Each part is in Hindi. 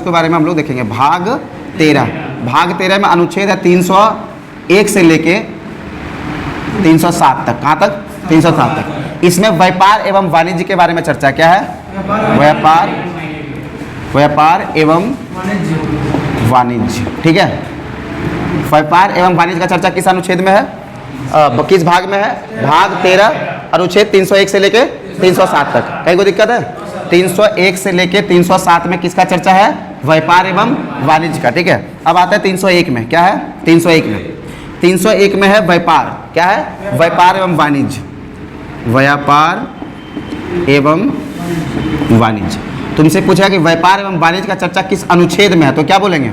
उसके बारे में हम लोग देखेंगे। भाग 13 में अनुच्छेद है 301 से लेके 307 तक। कहाँ तक? 307 तक। इसमें व्यापार एवं वाणिज्य के बारे में चर्चा क्या है? व्यापार एवं वाणिज्य। ठीक है, व्यापार एवं वाणिज्य का चर्चा किस अनुच्छेद में है? किस भाग में है? भाग 13 अनुच्छेद 301 से लेके 307 तक। कहीं कोई दिक्कत है? 301 से लेके 307 में किसका चर्चा है? व्यापार एवं वाणिज्य का। ठीक है, अब आता है 301 में। क्या है 301 में है व्यापार। क्या है? व्यापार एवं वाणिज्य। व्यापार एवं वाणिज्य। तुमसे पूछा कि व्यापार एवं वाणिज्य का चर्चा किस अनुच्छेद में है, तो क्या बोलेंगे?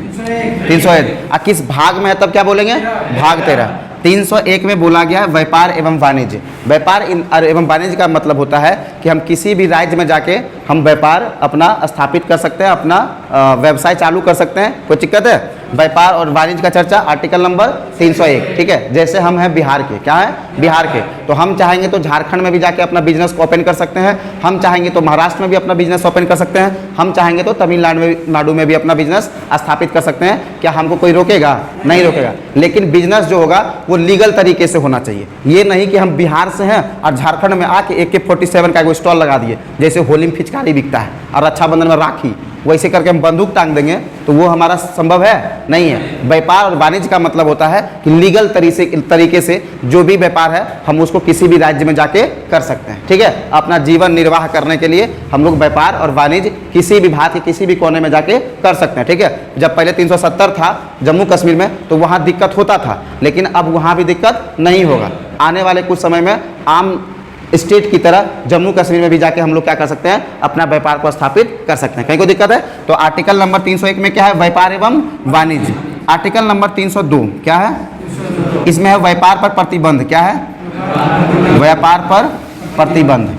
301। और किस भाग में है, तब क्या बोलेंगे? भाग 13। 301 में बोला गया है व्यापार एवं वाणिज्य। व्यापार एवं वाणिज्य का मतलब होता है कि हम किसी भी राज्य में जाके हम व्यापार अपना स्थापित कर सकते हैं, अपना व्यवसाय चालू कर सकते हैं। कोई दिक्कत है? व्यापार और वाणिज्य का चर्चा आर्टिकल नंबर 301। ठीक है, जैसे हम हैं बिहार के। क्या है? बिहार के। तो हम चाहेंगे तो झारखंड में भी जाके अपना बिजनेस ओपन कर सकते हैं, हम चाहेंगे तो महाराष्ट्र में भी अपना बिजनेस ओपन कर सकते हैं, हम चाहेंगे तो तमिलनाडु में भी अपना बिजनेस स्थापित कर सकते हैं। क्या हमको कोई रोकेगा? नहीं रोकेगा। लेकिन बिजनेस जो होगा वो लीगल तरीके से होना चाहिए। ये नहीं कि हम बिहार से हैं और झारखंड में आके AK-47 का कोई स्टॉल लगा दिए, जैसे होली में फिचकारी बिकता है और रक्षाबंधन में राखी, वैसे करके हम बंदूक टांग देंगे, तो वो हमारा संभव है? नहीं है। व्यापार और वाणिज्य का मतलब होता है कि लीगल तरीके से जो भी व्यापार है हम उसको किसी भी राज्य में जाके कर सकते हैं। ठीक है, अपना जीवन निर्वाह करने के लिए हम लोग व्यापार और वाणिज्य किसी भी भारत के किसी भी कोने में जाके कर सकते हैं। ठीक है, जब पहले 370 था जम्मू कश्मीर में तो वहाँ दिक्कत होता था, लेकिन अब वहाँ भी दिक्कत नहीं होगा। आने वाले कुछ समय में आम स्टेट की तरह जम्मू कश्मीर में भी जाके हम लोग क्या कर सकते हैं? अपना व्यापार को स्थापित कर सकते हैं। कहीं कोई दिक्कत है? तो आर्टिकल नंबर 301 में क्या है? व्यापार एवं वाणिज्य। आर्टिकल नंबर 302 क्या है? इसमें है व्यापार पर प्रतिबंध। क्या है? व्यापार पर प्रतिबंध।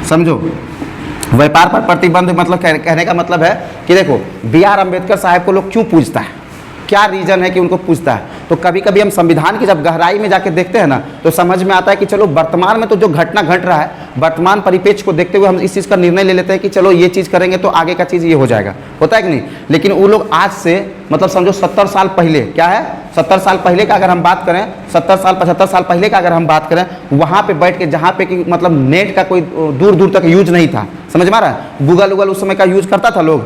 समझो, व्यापार पर प्रतिबंध मतलब कहने का मतलब है कि देखो BR अम्बेडकर साहब को लोग क्यों पूछता है, क्या रीज़न है कि उनको पूछता है? तो कभी कभी हम संविधान की जब गहराई में जाके देखते हैं ना, तो समझ में आता है कि चलो वर्तमान में तो जो घटना घट रहा है, वर्तमान परिप्रेक्ष्य को देखते हुए हम इस चीज़ का निर्णय ले लेते हैं कि चलो ये चीज़ करेंगे तो आगे का चीज़ ये हो जाएगा। होता है कि नहीं? लेकिन वो लोग आज से मतलब समझो 70 साल पहले, क्या है 70 साल पहले का अगर हम बात करें, 70 साल 75 साल पहले का अगर हम बात करें, वहाँ पे बैठ के जहाँ पे कि मतलब नेट का कोई दूर दूर तक यूज नहीं था। समझ में आ रहा है? गूगल उस समय का यूज करता था लोग?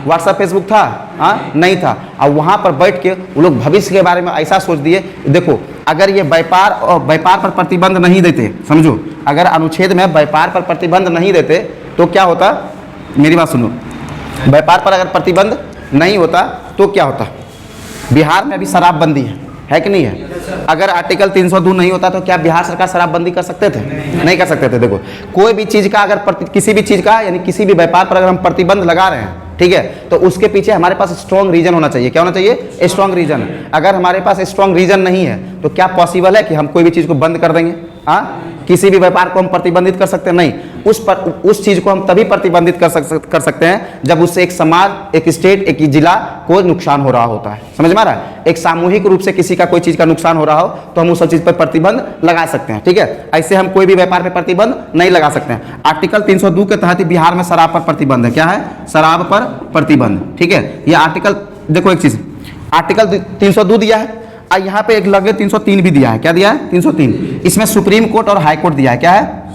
व्हाट्सएप फेसबुक था? नहीं था। और वहाँ पर बैठ के वो लोग भविष्य के बारे में ऐसा सोच दिए। देखो अगर ये व्यापार पर प्रतिबंध नहीं देते, समझो अगर अनुच्छेद में व्यापार पर प्रतिबंध नहीं देते तो क्या होता? मेरी बात सुनो, व्यापार पर अगर प्रतिबंध नहीं होता तो क्या होता? बिहार में अभी शराबबंदी है कि नहीं है? अगर आर्टिकल 302 नहीं होता तो क्या बिहार सरकार शराबबंदी कर सकते थे? नहीं कर सकते थे। देखो कोई भी चीज़ का अगर किसी भी चीज़ का यानी किसी भी व्यापार पर अगर हम प्रतिबंध लगा रहे हैं, ठीक है, तो उसके पीछे हमारे पास स्ट्रॉन्ग रीजन होना चाहिए। क्या होना चाहिए? Strong reason. अगर हमारे पास स्ट्रॉन्ग रीजन नहीं है तो क्या पॉसिबल है कि हम कोई भी चीज़ को बंद कर देंगे? किसी भी व्यापार को हम प्रतिबंधित कर सकते हैं? नहीं। उस चीज़ को हम तभी प्रतिबंधित कर सकते हैं जब उससे एक समाज, एक स्टेट, एक जिला को नुकसान हो रहा होता है। समझ में आ रहा है? एक सामूहिक रूप से किसी का कोई चीज़ का नुकसान हो रहा हो तो हम उस चीज़ पर प्रतिबंध लगा सकते हैं। ठीक है, ऐसे हम कोई भी व्यापार पर प्रतिबंध नहीं लगा सकते हैं। आर्टिकल 302 के तहत बिहार में शराब पर प्रतिबंध है। क्या है? शराब पर प्रतिबंध। ठीक है, ये आर्टिकल देखो एक चीज़, आर्टिकल 302 दिया है और यहाँ पे एक लगे 303 भी दिया है। क्या दिया है? 303। इसमें सुप्रीम कोर्ट और हाई कोर्ट दिया है। क्या है?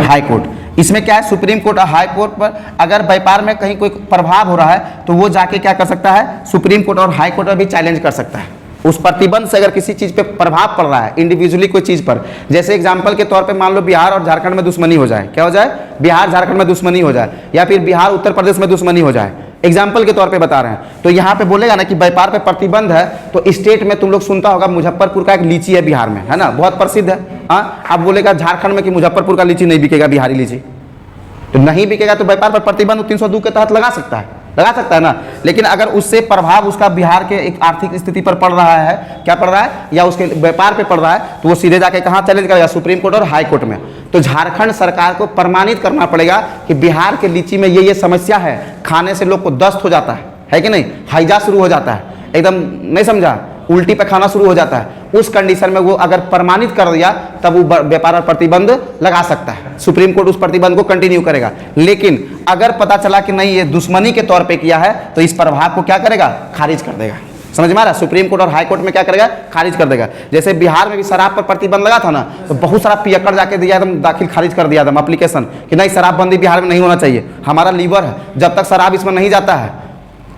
High court. इसमें क्या है? सुप्रीम कोर्ट और हाई कोर्ट पर अगर व्यापार में कहीं कोई प्रभाव हो रहा है तो वो जाके क्या कर सकता है? सुप्रीम कोर्ट और हाई कोर्ट में भी चैलेंज कर सकता है। उस प्रतिबंध से अगर किसी चीज़ पे प्रभाव पड़ रहा है इंडिविजुअली कोई चीज़ पर, जैसे एग्जांपल के तौर पे मान लो बिहार और झारखंड में दुश्मनी हो जाए। क्या हो जाए? बिहार झारखंड में दुश्मनी हो जाए, या फिर बिहार उत्तर प्रदेश में दुश्मनी हो जाए, एग्जाम्पल के तौर पे बता रहे हैं। तो यहाँ पे बोलेगा ना कि व्यापार पे प्रतिबंध है, तो स्टेट में तुम लोग सुनता होगा मुजफ्फरपुर का एक लीची है बिहार में, है ना, बहुत प्रसिद्ध है। अब बोलेगा झारखंड में कि मुजफ्फरपुर का लीची नहीं बिकेगा, बिहारी लीची तो नहीं बिकेगा, तो व्यापार पर प्रतिबंध 302 के तहत लगा सकता है ना। लेकिन अगर उससे प्रभाव उसका बिहार के एक आर्थिक स्थिति पर पड़ रहा है, क्या पड़ रहा है, या उसके व्यापार पे पड़ रहा है, तो वो सीधे जाके कहाँ चैलेंज करेगा? सुप्रीम कोर्ट और हाई कोर्ट में। तो झारखंड सरकार को प्रमाणित करना पड़ेगा कि बिहार के लीची में ये समस्या है, खाने से लोग को दस्त हो जाता है कि नहीं, हैजा शुरू हो जाता है, एकदम नहीं समझा, उल्टी पे खाना शुरू हो जाता है, उस कंडीशन में वो अगर प्रमाणित कर दिया तब वो व्यापार पर प्रतिबंध लगा सकता है। सुप्रीम कोर्ट उस प्रतिबंध को कंटिन्यू करेगा। लेकिन अगर पता चला कि नहीं ये दुश्मनी के तौर पे किया है तो इस प्रभाव को क्या करेगा, खारिज कर देगा। समझ में आ रहा है? सुप्रीम कोर्ट और हाई कोर्ट में क्या करेगा, खारिज कर देगा। जैसे बिहार में भी शराब पर प्रतिबंध लगा था ना, तो बहुत सारा पियक्कड़ जाके दिया एकदम दाखिल खारिज कर दिया एकदम एप्लीकेशन कि नहीं शराबबंदी बिहार में नहीं होना चाहिए, हमारा लीवर है, जब तक शराब इसमें नहीं जाता है,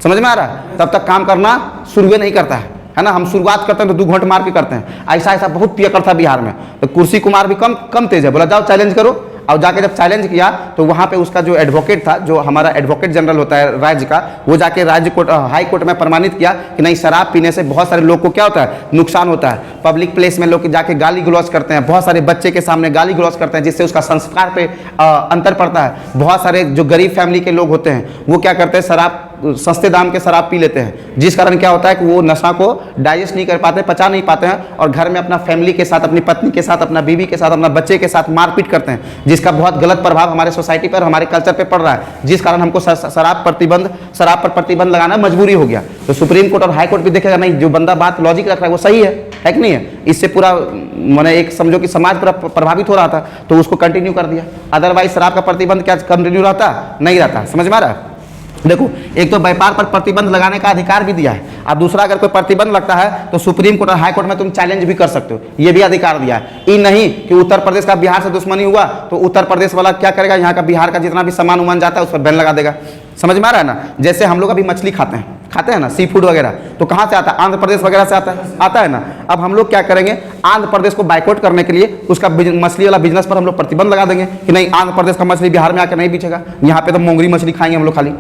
समझ में आ रहा है, तब तक काम करना शुरू नहीं करता है ना। हम शुरुआत करते हैं तो 2 घंटे मार के करते हैं। ऐसा ऐसा बहुत पियक्कड़ था बिहार में। तो कुर्सी कुमार भी कम तेज है, बोला जाओ चैलेंज करो। और जाके जब चैलेंज किया तो वहाँ पे उसका जो एडवोकेट था, जो हमारा एडवोकेट जनरल होता है राज्य का, वो जाके राज्य कोर्ट हाई कोर्ट में प्रमाणित किया कि नहीं शराब पीने से बहुत सारे लोग को क्या होता है, नुकसान होता है। पब्लिक प्लेस में लोग जाके गाली गलौज करते हैं, बहुत सारे बच्चे के सामने गाली गलौज करते हैं, जिससे उसका संस्कार पे अंतर पड़ता है। बहुत सारे जो गरीब फैमिली के लोग होते हैं वो क्या करते हैं, शराब सस्ते दाम के शराब पी लेते हैं, जिस कारण क्या होता है कि वो नशा को डाइजेस्ट नहीं कर पाते, पचा नहीं पाते हैं, और घर में अपना फैमिली के साथ, अपनी पत्नी के साथ, अपना बीवी के साथ, अपना बच्चे के साथ मारपीट करते हैं, जिसका बहुत गलत प्रभाव हमारे सोसाइटी पर, हमारे कल्चर पे पड़ रहा है, जिस कारण हमको शराब पर प्रतिबंध लगाना मजबूरी हो गया। तो सुप्रीम कोर्ट और हाई कोर्ट भी देखेगा नहीं जो बंदा बात लॉजिक रख रहा है वो सही है कि नहीं है। इससे पूरा मैंने एक समझो कि समाज पूरा प्रभावित हो रहा था, तो उसको कंटिन्यू कर दिया। अदरवाइज शराब का प्रतिबंध क्या कंटिन्यू रहता, नहीं रहता। समझ में आ रहा है? देखो, एक तो व्यापार पर प्रतिबंध लगाने का अधिकार भी दिया है, और दूसरा अगर कोई प्रतिबंध लगता है तो सुप्रीम कोर्ट और हाई कोर्ट में तुम चैलेंज भी कर सकते हो, ये भी अधिकार दिया है। ये नहीं कि उत्तर प्रदेश का बिहार से दुश्मनी हुआ तो उत्तर प्रदेश वाला क्या करेगा, यहाँ का बिहार का जितना भी सामान उमान जाता है उस पर बैन लगा देगा। समझ में आ रहा है ना? जैसे हम लोग अभी मछली खाते हैं ना, सी फूड वगैरह, तो कहाँ से आता है, आंध्र प्रदेश वगैरह से आता है ना। अब हम लोग क्या करेंगे, आंध्र प्रदेश को बाइकआउट करने के लिए उसका मछली वाला बिजनेस पर हम लोग प्रतिबंध लगा देंगे कि नहीं आंध्र प्रदेश का मछली बिहार में आकर नहीं बिचेगा, यहाँ पे तो मोंगरी मछली खाएंगे हम लोग, खाली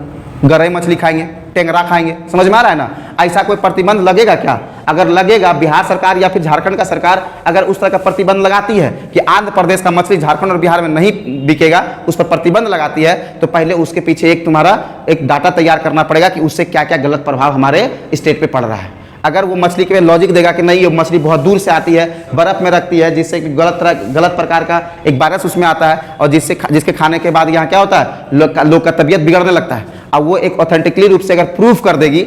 गरई मछली खाएंगे, टेंगरा खाएंगे। समझ में आ रहा है ना? ऐसा कोई प्रतिबंध लगेगा क्या? अगर लगेगा, बिहार सरकार या फिर झारखंड का सरकार अगर उस तरह का प्रतिबंध लगाती है कि आंध्र प्रदेश का मछली झारखंड और बिहार में नहीं बिकेगा, उस पर प्रतिबंध लगाती है, तो पहले उसके पीछे एक तुम्हारा एक डाटा तैयार करना पड़ेगा कि उससे क्या क्या गलत प्रभाव हमारे स्टेट पे पड़ रहा है। अगर वो मछली के लॉजिक देगा कि नहीं ये मछली बहुत दूर से आती है, बर्फ में रखती है, जिससे कि गलत प्रकार का एक वायरस उसमें आता है, और जिसके खाने के बाद यहाँ क्या होता है, लोग का तबीयत बिगड़ने लगता है। अब वो एक ऑथेंटिकली रूप से अगर प्रूफ कर देगी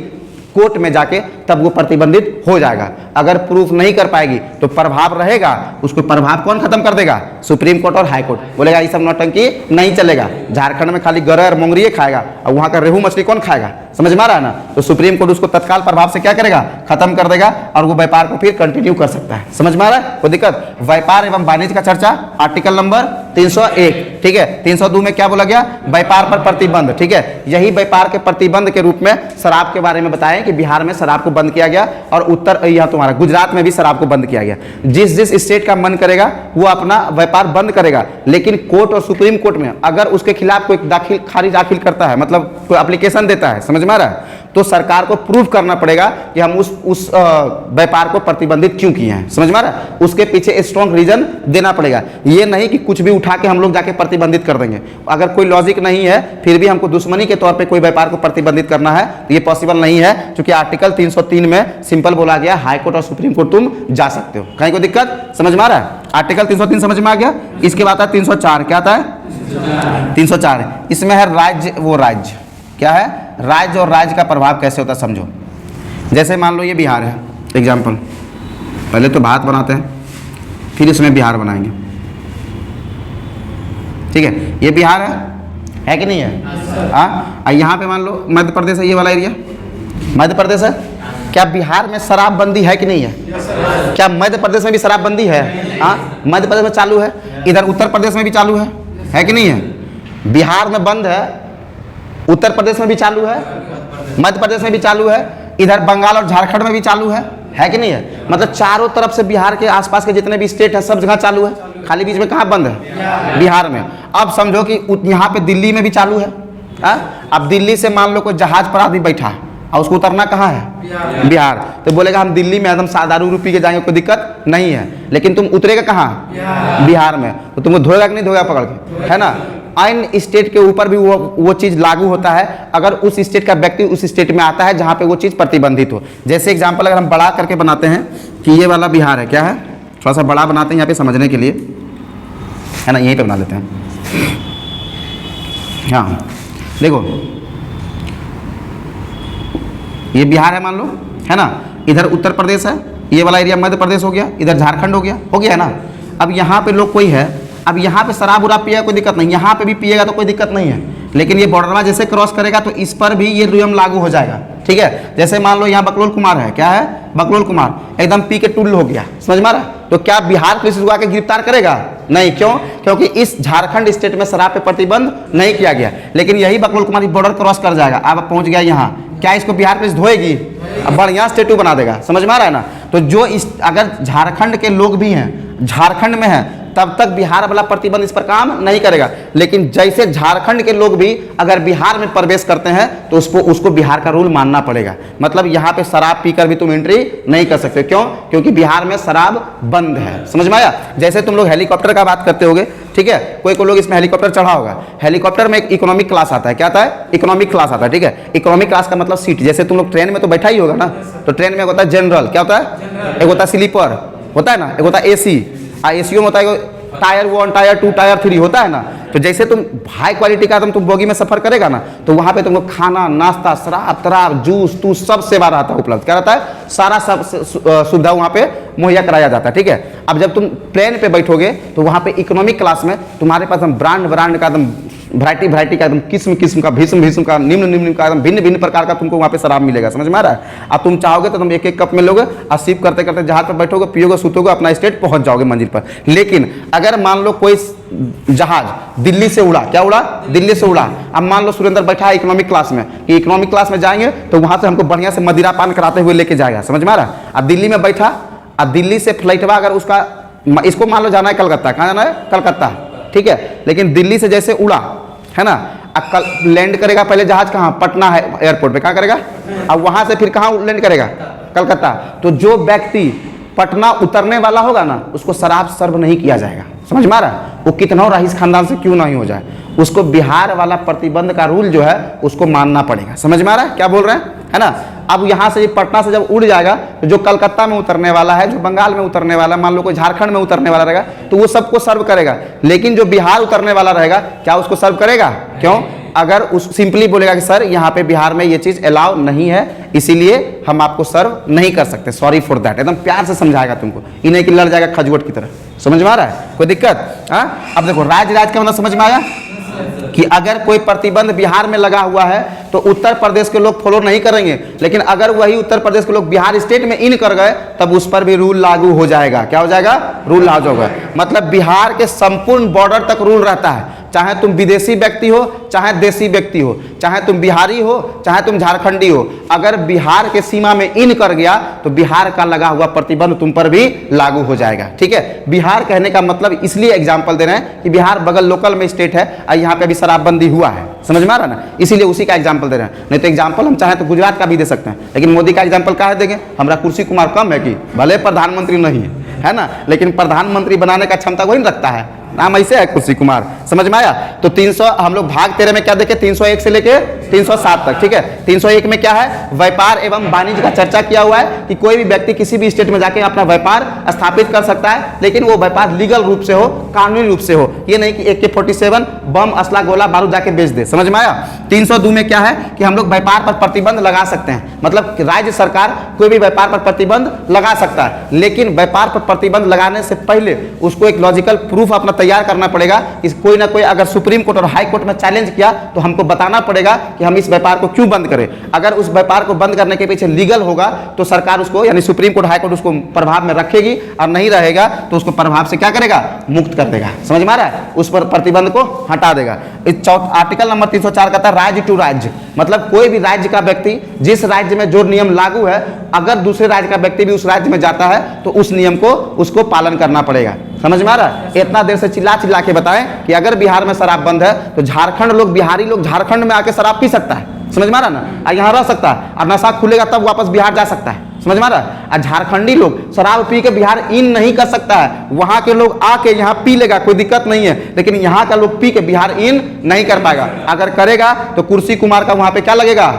कोर्ट में जाके, तब वो प्रतिबंधित हो जाएगा। अगर प्रूफ नहीं कर पाएगी तो प्रभाव रहेगा, उसको प्रभाव कौन खत्म कर देगा, सुप्रीम कोर्ट और हाई कोर्ट। बोलेगा ये सब नौटंकी नहीं चलेगा, झारखंड में खाली गरई और मोंगरी खाएगा, और वहाँ का रेहू मछली कौन खाएगा। समझ में आ रहा है ना? तो सुप्रीम कोर्ट उसको तत्काल प्रभाव से क्या करेगा, खत्म कर देगा, और वो व्यापार को फिर कंटिन्यू कर सकता है। समझ में आ रहा है? कोई दिक्कत? व्यापार एवं वाणिज्य का चर्चा, आर्टिकल नंबर 301, ठीक है। 302 में क्या बोला गया, व्यापार पर प्रतिबंध, ठीक है। यही व्यापार के प्रतिबंध के रूप में शराब के बारे में बताएं कि बिहार में शराब को बंद किया गया, और उत्तर यहाँ तुम्हारा गुजरात में भी शराब को बंद किया गया। जिस स्टेट का मन करेगा वो अपना व्यापार बंद करेगा, लेकिन कोर्ट और सुप्रीम कोर्ट में अगर उसके खिलाफ कोई खारिज दाखिल करता है, मतलब कोई एप्लीकेशन देता है, समझ में आ रहा है, तो सरकार को प्रूव करना पड़ेगा कि हम उस व्यापार को प्रतिबंधित क्यों किए हैं। समझ में आ रहा है? उसके पीछे स्ट्रॉन्ग रीजन देना पड़ेगा। ये नहीं कि कुछ भी उठा के हम लोग जाके प्रतिबंधित कर देंगे। अगर कोई लॉजिक नहीं है फिर भी हमको दुश्मनी के तौर पे कोई व्यापार को प्रतिबंधित करना है तो ये पॉसिबल नहीं है, क्योंकि आर्टिकल 303 में सिंपल बोला गया हाई कोर्ट और सुप्रीम कोर्ट तुम जा सकते हो। कहीं कोई दिक्कत? समझ में आ रहा है? आर्टिकल 303 समझ में आ गया। इसके बाद आता है 304। क्या आता है? 304 इसमें है राज्य, वो राज्य क्या है, राज्य और राज्य का प्रभाव कैसे होता है समझो। जैसे मान लो ये बिहार है, एग्जाम्पल, पहले तो भारत बनाते हैं फिर इसमें बिहार बनाएंगे, ठीक है। ये बिहार है कि नहीं है? हाँ। यहाँ पे मान लो मध्य प्रदेश है, ये वाला एरिया मध्य प्रदेश है। क्या बिहार में शराबबंदी है कि नहीं है? क्या मध्य प्रदेश में भी शराबबंदी है? हाँ, मध्य प्रदेश में चालू है, इधर उत्तर प्रदेश में भी चालू है कि नहीं है? बिहार में बंद है, उत्तर प्रदेश में भी चालू है, मध्य प्रदेश में भी चालू है, इधर बंगाल और झारखंड में भी चालू है कि नहीं है? मतलब चारों तरफ से बिहार के आसपास के जितने भी स्टेट है सब जगह चालू है, खाली बीच में कहाँ बंद है? बिहार में। अब समझो कि यहाँ पे दिल्ली में भी चालू है। अब दिल्ली से मान लो कोई जहाज पर आदमी बैठा है और उसको उतरना कहाँ है? बिहार। तो बोलेगा हम दिल्ली में एकदम दारू पी के जाएंगे, कोई दिक्कत नहीं है, लेकिन तुम उतरेगा कहाँ? बिहार में। तो तुमको धोएगा कि नहीं धोएगा पकड़ के, है ना? अन्य स्टेट के ऊपर भी वो चीज़ लागू होता है अगर उस स्टेट का व्यक्ति उस स्टेट में आता है जहाँ पे वो चीज़ प्रतिबंधित हो। जैसे एग्जाम्पल अगर हम बड़ा करके बनाते हैं कि ये वाला बिहार है, क्या है, थोड़ा सा बड़ा बनाते हैं यहाँ पे समझने के लिए, है ना, यहीं पे बना लेते हैं। हाँ देखो ये बिहार है मान लो, है ना। इधर उत्तर प्रदेश है, ये वाला एरिया मध्य प्रदेश हो गया, इधर झारखंड हो गया ना। अब यहाँ पे लोग कोई है, अब यहाँ पे शराब उराब पिएगा कोई दिक्कत नहीं, यहाँ पे भी पिएगा तो कोई दिक्कत नहीं है, लेकिन ये बॉर्डरवा जैसे क्रॉस करेगा तो इस पर भी ये नियम लागू हो जाएगा, ठीक है। जैसे मान लो यहाँ बकलोल कुमार है, क्या है बकलोल कुमार, एकदम पी के टुल्ल हो गया, समझ में आ रहा है, तो क्या बिहार पुलिस उसको आके गिरफ्तार करेगा? नहीं, क्यों? क्योंकि इस झारखंड स्टेट में शराब पे प्रतिबंध नहीं किया गया, लेकिन यही बकलोल कुमार बॉर्डर क्रॉस कर जाएगा, अब पहुंच गया यहाँ, क्या इसको बिहार पुलिस धोएगी? अब बढ़िया स्टेटू बना देगा, समझ में आ रहा है ना। तो जो इस अगर झारखंड के लोग भी हैं, झारखंड में है, तब तक बिहार वाला प्रतिबंध इस पर काम नहीं करेगा, लेकिन जैसे झारखंड के लोग भी अगर बिहार में प्रवेश करते हैं तो उसको बिहार का रूल मानना पड़ेगा। मतलब यहाँ पे शराब पीकर भी तुम एंट्री नहीं कर सकते, क्यों? क्योंकि बिहार में शराब बंद है, समझ में आया। जैसे तुम लोग हेलीकॉप्टर का बात करते होगे, ठीक है, कोई लोग इसमें हेलीकॉप्टर चढ़ा होगा, हेलीकॉप्टर में एक इकोनॉमिक क्लास आता है, क्या आता है? इकोनॉमिक क्लास आता है, ठीक है। इकोनॉमिक क्लास का मतलब सीट, जैसे तुम लोग ट्रेन में तो बैठा ही होगा ना, तो ट्रेन में होता है जनरल, क्या होता है? एक होता है स्लीपर, होता है ना, एक होता है एसी, एसीओ में होता है टायर 1, टायर 2, टायर 3, होता है ना। तो जैसे तुम हाई क्वालिटी का तुम बोगी में सफर करेगा ना, तो वहां पे तुमको खाना, नाश्ता, शराब तराब, जूस तूस सब सेवा रहता है उपलब्ध, क्या रहता है? सारा सब सुविधा वहां पे मुहैया कराया जाता है, ठीक है। अब जब तुम प्लेन पे बैठोगे तो वहां पे इकोनॉमिक क्लास में तुम्हारे पास ब्रांड का एकदम वैरायटी का एकदम किस्म का भीष्म का निम्न का एकदम भिन्न प्रकार का तुमको वहाँ पे शराब मिलेगा, समझ में आ रहा है। अब तुम चाहोगे तो तुम एक कप में लोगे और सिप करते करते जहाज पर बैठोगे, पियोगे, सुतोगे, अपना स्टेट पहुंच जाओगे मंजिल पर। लेकिन अगर मान लो कोई जहाज दिल्ली से उड़ा, क्या उड़ा? दिल्ली से उड़ा। अब मान लो सुरेंद्र बैठा है इकोनॉमिक क्लास में, कि इकोनॉमिक क्लास में जाएंगे तो वहां से हमको बढ़िया से मदिरा पान कराते हुए लेके जाएगा, समझ में आ रहा है। अब दिल्ली में बैठा, अब दिल्ली से फ्लाइटवा अगर उसका, इसको मान लो जाना है कलकत्ता, कहाँ जाना है? कलकत्ता, ठीक है। लेकिन दिल्ली से जैसे उड़ा है ना, अब कल लैंड करेगा पहले जहाज कहाँ? पटना है एयरपोर्ट पे, कहाँ करेगा? अब वहां से फिर कहाँ लैंड करेगा? कलकत्ता। तो जो व्यक्ति पटना उतरने वाला होगा ना, उसको शराब सर्व नहीं किया जाएगा, समझ में आ रहा है। वो कितना रईस खानदान से क्यों नहीं हो जाए, उसको बिहार वाला प्रतिबंध का रूल जो है उसको मानना पड़ेगा, समझ में आ रहा है क्या बोल रहे हैं, है ना। अब यहाँ से पटना से जब उड़ जाएगा तो जो कलकत्ता में उतरने वाला है, जो बंगाल में उतरने वाला, मान लो कोई झारखंड में उतरने वाला रहेगा, तो वो सबको सर्व करेगा। लेकिन जो बिहार उतरने वाला रहेगा, क्या उसको सर्व करेगा? क्यों? अगर उस सिंपली बोलेगा कि सर यहाँ पे बिहार में ये चीज अलाउ नहीं है, इसीलिए हम आपको सर्व नहीं कर सकते, सॉरी फॉर दैट, एकदम प्यार से समझाएगा तुमको, इन्हें कि लड़ जाएगा खजूट की तरह, समझ में आ रहा है? कोई दिक्कत? हाँ, अब देखो राज का मतलब समझ में आया कि अगर कोई प्रतिबंध बिहार में लगा हुआ है तो उत्तर प्रदेश के लोग फॉलो नहीं करेंगे, लेकिन अगर वही उत्तर प्रदेश के लोग बिहार स्टेट में इन कर गए तब उस पर भी रूल लागू हो जाएगा। क्या हो जाएगा? रूल लागू होगा। मतलब बिहार के संपूर्ण बॉर्डर तक रूल रहता है, चाहे तुम विदेशी व्यक्ति हो, चाहे देसी व्यक्ति हो, चाहे तुम बिहारी हो, चाहे तुम झारखंडी हो, अगर बिहार के सीमा में इन कर गया तो बिहार का लगा हुआ प्रतिबंध तुम पर भी लागू हो जाएगा, ठीक है। बिहार कहने का मतलब इसलिए एग्जाम्पल दे रहे हैं कि बिहार बगल लोकल में स्टेट है और यहाँ पे अभी शराबबंदी हुआ है, समझ में आ रहा है ना, इसीलिए उसी का एग्जाम्पल दे रहे हैं। नहीं तो एग्जाम्पल हम चाहे तो गुजरात का भी दे सकते हैं, लेकिन मोदी का एग्जाम्पल कहाँ देंगे? हमारा कुर्सी कुमार कम है कि भले प्रधानमंत्री नहीं है ना, लेकिन प्रधानमंत्री बनाने का क्षमता वही रखता है, नाम ऐसे है कुर्सी कुमार, समझ में आया। तो 300 हम लोग भाग 13 में क्या देखे? 301 से लेके 307 तक, ठीक है। 301 में क्या है? व्यापार एवं वाणिज्य का चर्चा किया हुआ है कि कोई भी व्यक्ति किसी भी स्टेट में जाके अपना व्यापार स्थापित कर सकता है, लेकिन वो व्यापार लीगल रूप से हो, कानूनी रूप से हो, ये नहीं कि AK-47 बम, असला, गोला बारूद जाके बेच दे, समझ में आया। 302 में क्या है कि हम लोग व्यापार पर प्रतिबंध लगा सकते हैं, मतलब राज्य सरकार कोई भी व्यापार पर प्रतिबंध लगा सकता है, लेकिन व्यापार पर प्रतिबंध लगाने से पहले उसको एक लॉजिकल प्रूफ अपना तैयार करना पड़ेगा कि कोई ना कोई अगर सुप्रीम कोर्ट और हाई कोर्ट में चैलेंज किया तो हमको बताना पड़ेगा कि हम इस व्यापार को क्यों बंद करें। अगर उस व्यापार को बंद करने के पीछे लीगल होगा तो सरकार उसको, यानी सुप्रीम कोर्ट, हाई कोर्ट उसको प्रभाव में रखेगी, और नहीं रहेगा तो उसको प्रभाव से क्या करेगा? मुक्त कर देगा, समझ में आ रहा है, उस पर प्रतिबंध को हटा देगा। आर्टिकल नंबर 304 कहता है राज्य टू राज्य, मतलब कोई भी राज्य का व्यक्ति जिस राज्य में जो नियम लागू है, अगर दूसरे राज्य का व्यक्ति भी उस राज्य में जाता है तो उस नियम को उसको पालन करना पड़ेगा, समझ में आ रहा है। इतना देर से चिल्ला चिल्ला के बताएं कि अगर बिहार में शराब बंद है तो झारखंड लोग, बिहारी लोग झारखंड में आके शराब पी सकता है, समझ में आ रहा है ना, यहाँ रह सकता है, और नशा खुलेगा तब वापस बिहार जा सकता है, समझ में आ रहा है। और झारखंडी लोग शराब पी के बिहार इन नहीं कर सकता है, वहां के लोग आके यहाँ पी लेगा, कोई दिक्कत नहीं है, लेकिन यहाँ का लोग पी के बिहार इन नहीं कर पाएगा। अगर करेगा तो कुर्सी कुमार का वहां पे क्या लगेगा?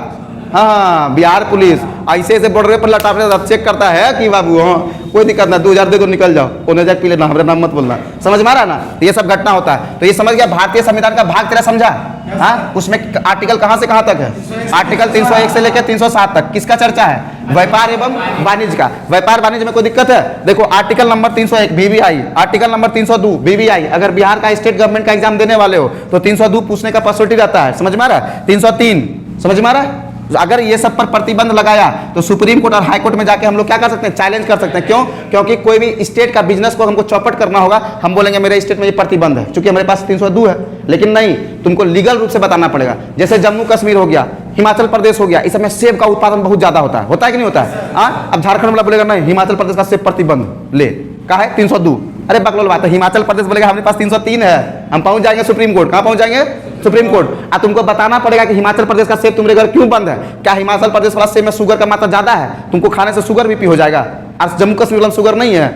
हाँ, बिहार पुलिस ऐसे ऐसे बॉर्डर पर लटाने चेक करता है कि बाबू हाँ कोई दिक्कत ना, 2000 दे दो, निकल जाओ, उन्हें जाके पी लेना, हमारे नाम मत बोलना, समझ में आ रहा ना। ये सब घटना होता है, तो ये समझ गया भारतीय संविधान का भाग 13 समझा? हाँ, उसमें आर्टिकल कहाँ से कहाँ तक है? आर्टिकल 301 से लेकर 307 तक किसका चर्चा है? व्यापार एवं वाणिज्य का। व्यापार वाणिज्य में कोई दिक्कत है? देखो article number 301 BBI, article number 302 BBI. अगर बिहार का स्टेट गवर्नमेंट का एग्जाम देने वाले हो तो 302 पूछने का पॉसिबिलिटी रहता है, समझ में आ रहा है? 303 समझ में आ रहा है? अगर ये सब पर प्रतिबंध लगाया तो सुप्रीम कोर्ट और हाई कोर्ट में जाके हम लोग क्या कर सकते हैं? चैलेंज कर सकते हैं। क्यों? क्योंकि कोई भी स्टेट का बिजनेस को हमको चौपट करना होगा, हम बोलेंगे मेरे स्टेट में ये प्रतिबंध है, क्योंकि हमारे पास 302 है। लेकिन नहीं, तुमको लीगल रूप से बताना पड़ेगा। जैसे जम्मू कश्मीर हो गया, हिमाचल प्रदेश हो गया, इस समय सेब का उत्पादन बहुत ज्यादा होता है कि नहीं होता है? अब झारखंड वाला बोलेगा नहीं, हिमाचल प्रदेश का सेब प्रतिबंध ले, का है 302। अरे बकलोल बात है, हिमाचल प्रदेश बोलेगा हमारे पास 303 है, हम पहुंच जाएंगे सुप्रीम कोर्ट। कहां पहुंच जाएंगे? Supreme court. तुमको बताना पड़ेगा कि हिमाचल प्रदेश का सेब तुम्हारे घर क्यों बंद है। क्या हिमाचल प्रदेश वाला सेब में शुगर का मात्रा ज्यादा है? तुमको खाने से शुगर बीपी हो जाएगा, और जम्मू कश्मीर वाला शुगर नहीं है।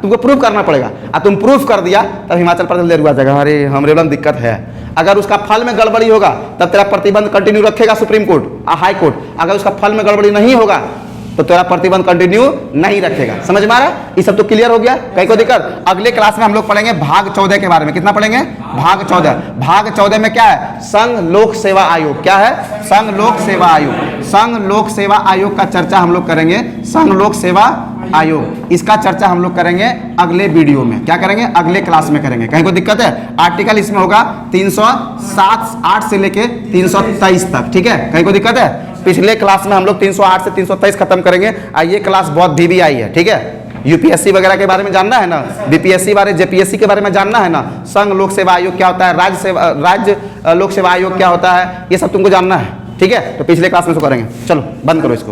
तुमको प्रूफ करना पड़ेगा, तुम प्रूफ कर दिया तब हिमाचल प्रदेश ले रुआ जाएगा, अरे हमारे वाला दिक्कत है। अगर उसका फल में गड़बड़ी होगा तब तेरा प्रतिबंध कंटिन्यू रखेगा सुप्रीम कोर्ट और हाई कोर्ट। अगर उसका फल में गड़बड़ी नहीं होगा तो तेरा प्रतिबंध कंटिन्यू नहीं रखेगा। समझ में आ रहा है? ये सब तो क्लियर हो गया, कहीं को दिक्कत? अगले क्लास में हम लोग पढ़ेंगे भाग 14 के बारे में। कितना पढ़ेंगे? भाग 14। भाग 14 में क्या है? संघ लोक सेवा आयोग। क्या है? संघ लोक सेवा आयोग। संघ लोक सेवा आयोग का चर्चा हम लोग करेंगे। संघ लोक सेवा आयोग, इसका चर्चा हम लोग करेंगे अगले वीडियो में। क्या करेंगे? अगले क्लास में करेंगे। कहीं को दिक्कत है? आर्टिकल इसमें होगा 307 से लेके 323 तक, ठीक है? कहीं को दिक्कत है? पिछले क्लास में हम लोग 308 से 323 खत्म करेंगे, और ये क्लास बहुत VVI है, ठीक है? यूपीएससी वगैरह के बारे में जानना है ना, बीपीएससी बारे, जेपीएससी के बारे में जानना है ना, संघ लोक सेवा आयोग क्या होता है, राज्य लोक सेवा आयोग क्या होता है, ये सब तुमको जानना है, ठीक है? तो पिछले क्लास में तो करेंगे। चलो बंद करो इसको।